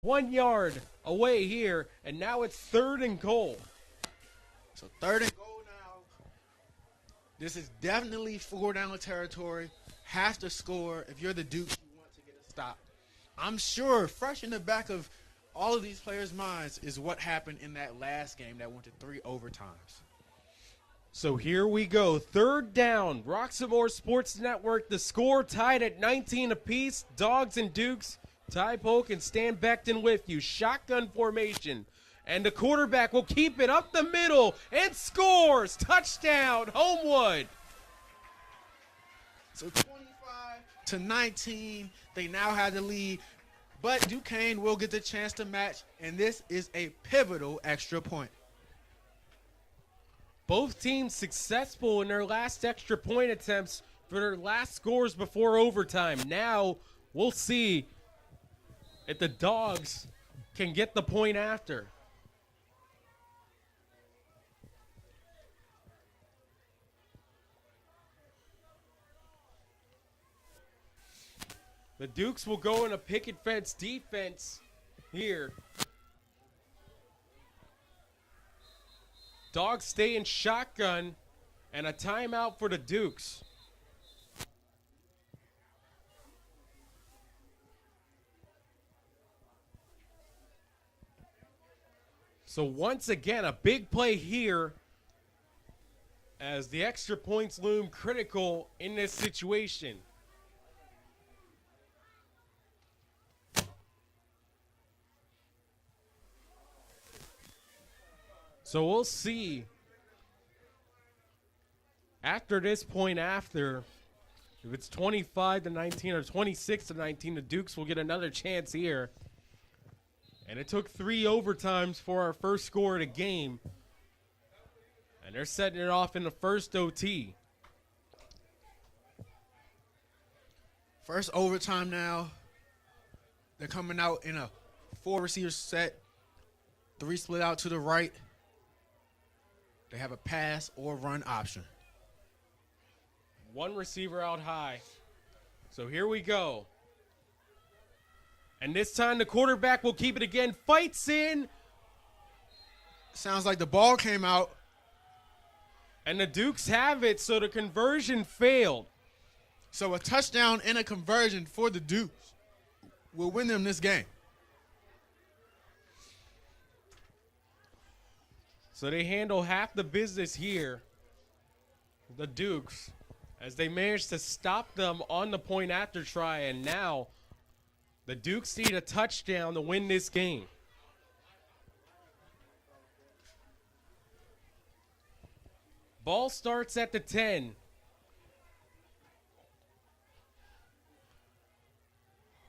1 yard away here, and now it's 3rd and goal. So 3rd and goal now. This is definitely 4-down territory. Have to score. If you're the Dukes, you want to get a stop. I'm sure fresh in the back of all of these players' minds is what happened in that last game that went to 3 overtimes. So here we go. 3rd down. Roxamore Sports Network. The score tied at 19 apiece. Dogs and Dukes. Ty Polk and Stan Becton with you. Shotgun formation. And the quarterback will keep it up the middle and scores. Touchdown, Homewood. So 25-19. They now have the lead. But Duquesne will get the chance to match. And this is a pivotal extra point. Both teams successful in their last extra point attempts for their last scores before overtime. Now we'll see if the Dogs can get the point after. The Dukes will go in a picket fence defense here. Dogs stay in shotgun, and a timeout for the Dukes. So once again, a big play here as the extra points loom critical in this situation. So we'll see after this point after, if it's 25-19 or 26-19, the Dukes will get another chance here. And it took 3 overtimes for our first score of the game. And they're setting it off in the first OT. First overtime now. They're coming out in a 4-receiver set. 3 split out to the right. They have a pass or run option. 1 receiver out high. So here we go. And this time the quarterback will keep it again. Fights in. Sounds like the ball came out. And the Dukes have it, so the conversion failed. So a touchdown and a conversion for the Dukes will win them this game. So they handle half the business here, the Dukes, as they manage to stop them on the point after try. And now the Dukes need a touchdown to win this game. Ball starts at the 10.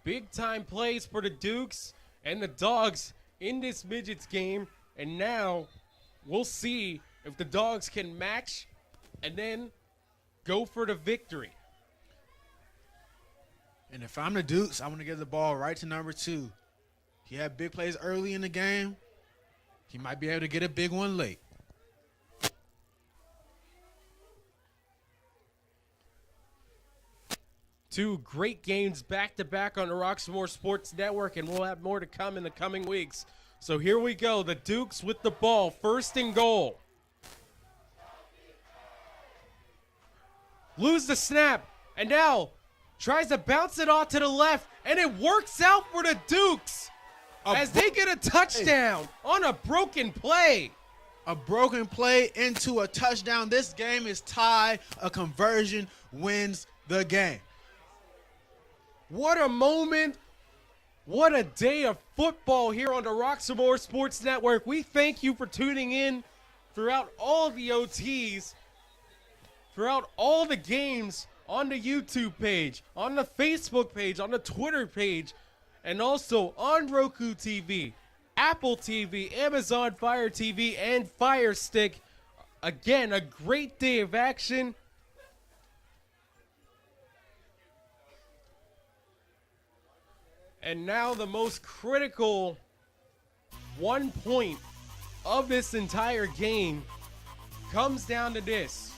Big time plays for the Dukes and the Dogs in this Midgets game. And now we'll see if the Dogs can match and then go for the victory. And if I'm the Dukes, I want to give the ball right to number 2. He had big plays early in the game. He might be able to get a big one late. Two great games back-to-back on the Roxamore Sports Network, and we'll have more to come in the coming weeks. So here we go, the Dukes with the ball, 1st and goal. Lose the snap, and now tries to bounce it off to the left, and it works out for the Dukes as they get a touchdown on a broken play. A broken play into a touchdown. This game is tied. A conversion wins the game. What a moment. What a day of football here on the Roxamore Sports Network. We thank you for tuning in throughout all the OTs, throughout all the games on the YouTube page, on the Facebook page, on the Twitter page, and also on Roku TV, Apple TV, Amazon Fire TV, and Fire Stick. Again, a great day of action. And now the most critical 1 point of this entire game comes down to this.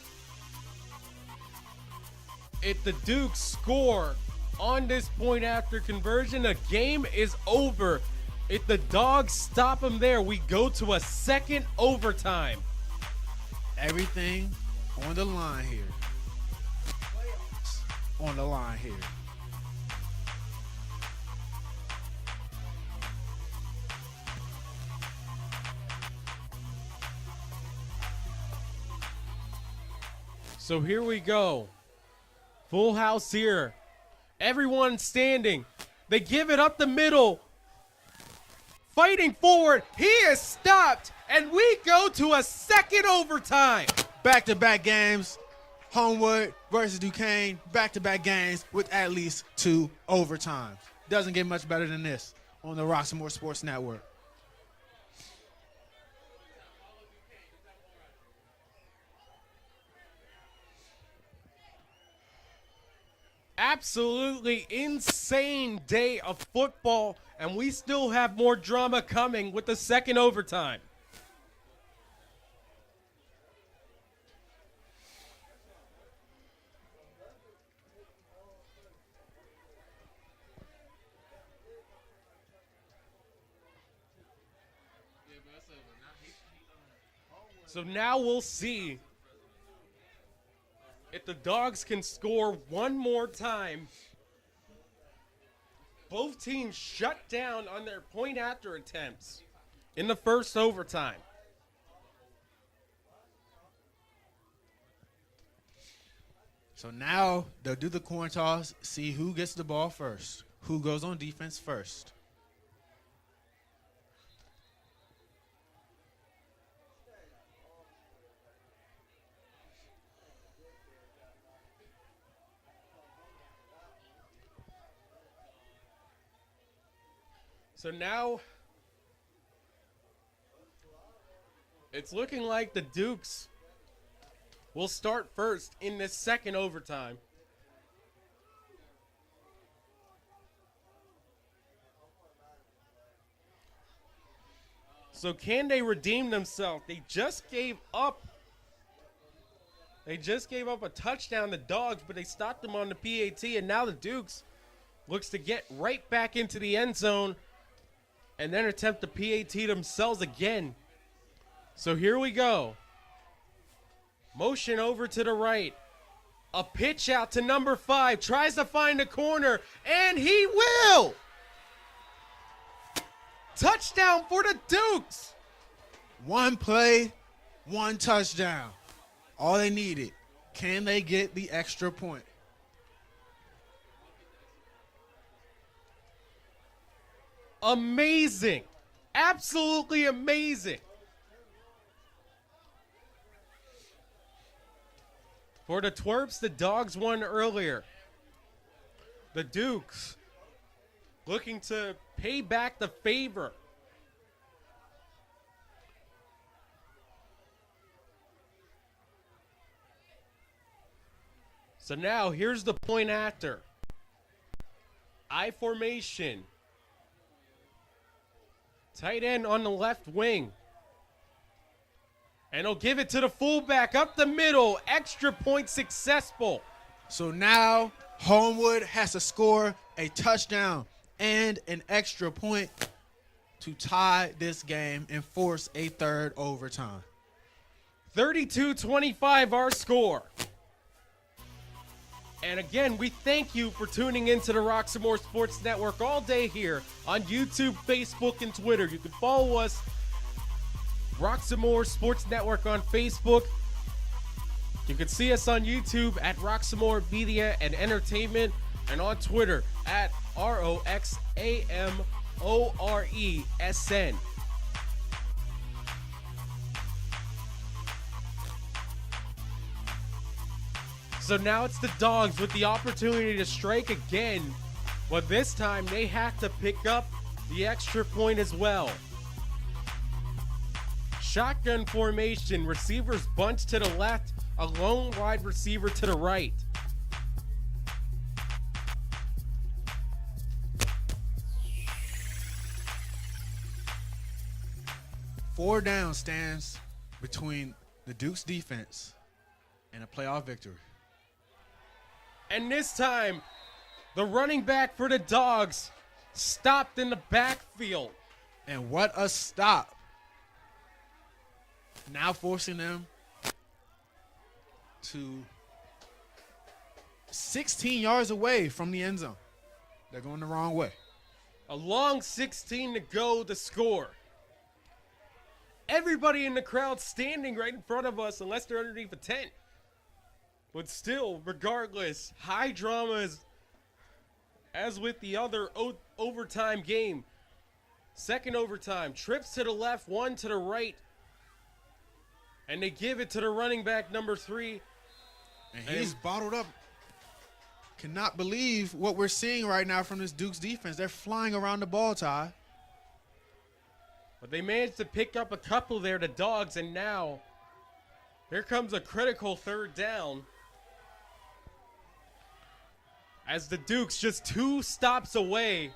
If the Dukes score on this point after conversion, the game is over. If the Dogs stop them there, we go to a second overtime. Everything on the line here. Playoffs on the line here. So here we go. Full house here. Everyone standing. They give it up the middle. Fighting forward. He is stopped. And we go to a second overtime. Back-to-back games. Homewood versus Duquesne. Back-to-back games with at least 2 overtimes. Doesn't get much better than this on the Roxamore Sports Network. Absolutely insane day of football, and we still have more drama coming with the second overtime. So now we'll see if the Dogs can score one more time. Both teams shut down on their point after attempts in the first overtime. So now they'll do the coin toss, see who gets the ball first, who goes on defense first. So now it's looking like the Dukes will start first in this second overtime. So can they redeem themselves? They just gave up a touchdown to Dogs, but they stopped them on the PAT, and now the Dukes looks to get right back into the end zone and then attempt the PAT themselves again. So here we go. Motion over to the right. A pitch out to number 5. Tries to find a corner, and he will! Touchdown for the Dukes! One play, one touchdown. All they needed. Can they get the extra point? Amazing. Absolutely amazing. For the Twerps, the Dogs won earlier. The Dukes looking to pay back the favor. So now here's the point after. I formation. Tight end on the left wing. And he'll give it to the fullback up the middle. Extra point successful. So now Homewood has to score a touchdown and an extra point to tie this game and force a third overtime. 32-25 our score. And again, we thank you for tuning into the Roxamore Sports Network all day here on YouTube, Facebook, and Twitter. You can follow us, Roxamore Sports Network on Facebook. You can see us on YouTube at Roxamore Media and Entertainment, and on Twitter at ROXAMORESN. So now it's the Dogs with the opportunity to strike again, but this time they have to pick up the extra point as well. Shotgun formation, receivers bunch to the left, a lone wide receiver to the right. Four down stands between the Dukes defense and a playoff victory. And this time, the running back for the Dogs stopped in the backfield. And what a stop. Now forcing them to 16 yards away from the end zone. They're going the wrong way. A long 16 to go to score. Everybody in the crowd standing right in front of us unless they're underneath a tent. But still, regardless, high drama as with the other overtime game. Second overtime, trips to the left, one to the right. And they give it to the running back, number 3. And he's bottled up. Cannot believe what we're seeing right now from this Dukes defense. They're flying around the ball, Ty. But they managed to pick up a couple there, the Dogs, and now here comes a critical third down. As the Dukes just 2 stops away.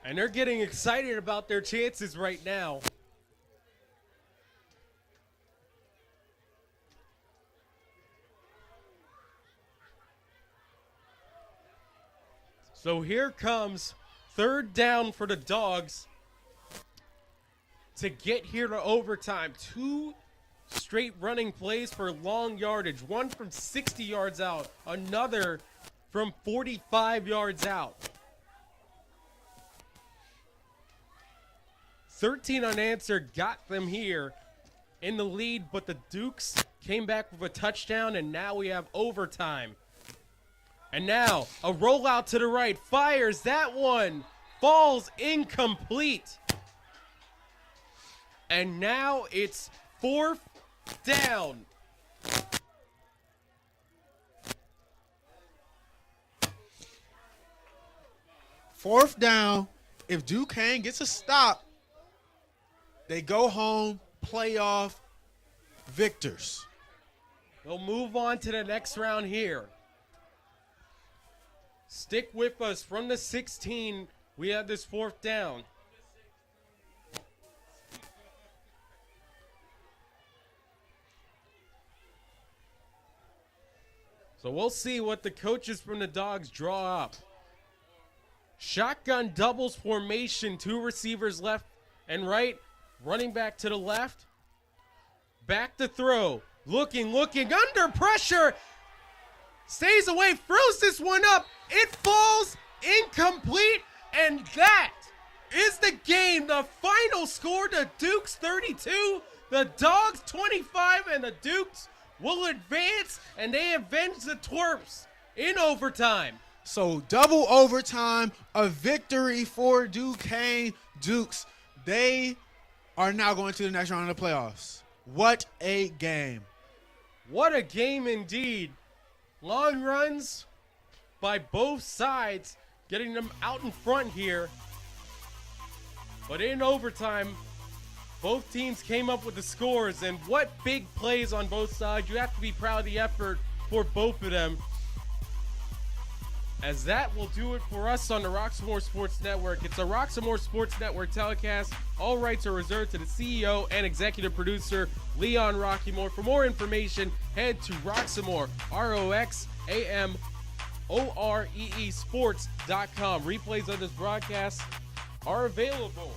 And they're getting excited about their chances right now. So here comes third down for the Dogs to get here to overtime. 2 straight running plays for long yardage. One from 60 yards out. Another from 45 yards out. 13 unanswered got them here in the lead, but the Dukes came back with a touchdown, and now we have overtime. And now a rollout to the right, fires that one, falls incomplete. And now it's 4th down. Fourth down. If Duquesne gets a stop, they go home, playoff victors. They'll move on to the next round here. Stick with us from the 16. We have this 4th down. So we'll see what the coaches from the Dogs draw up. Shotgun doubles formation, 2 receivers left and right, running back to the left. Back to throw, looking, under pressure. Stays away, throws this one up. It falls incomplete, and that is the game. The final score, the Dukes 32, the Dogs 25, and the Dukes will advance, and they avenge the Twerps in overtime. So double overtime, a victory for Duquesne Dukes. They are now going to the next round of the playoffs. What a game. What a game indeed. Long runs by both sides, getting them out in front here. But in overtime, both teams came up with the scores, and what big plays on both sides. You have to be proud of the effort for both of them. As that will do it for us on the Roxamore Sports Network. It's a Roxamore Sports Network telecast. All rights are reserved to the CEO and executive producer, Leon Rockymore. For more information, head to Roxamore, ROXAMOREE sports.com. Replays of this broadcast are available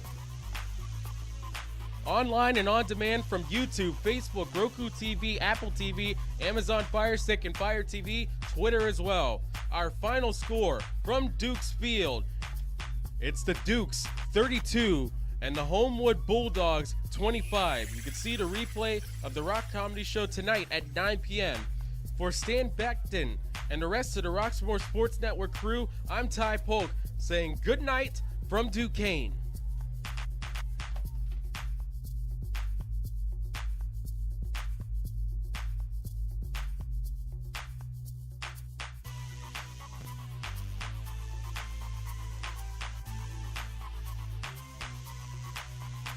online and on demand from YouTube, Facebook, Roku TV, Apple TV, Amazon Fire Stick, and Fire TV, Twitter as well. Our final score from Dukes Field, it's the Dukes 32 and the Homewood Bulldogs 25. You can see the replay of the Rock Comedy Show tonight at 9 p.m. For Stan Beckton and the rest of the Roxamore Sports Network crew, I'm Ty Polk saying good night from Duquesne.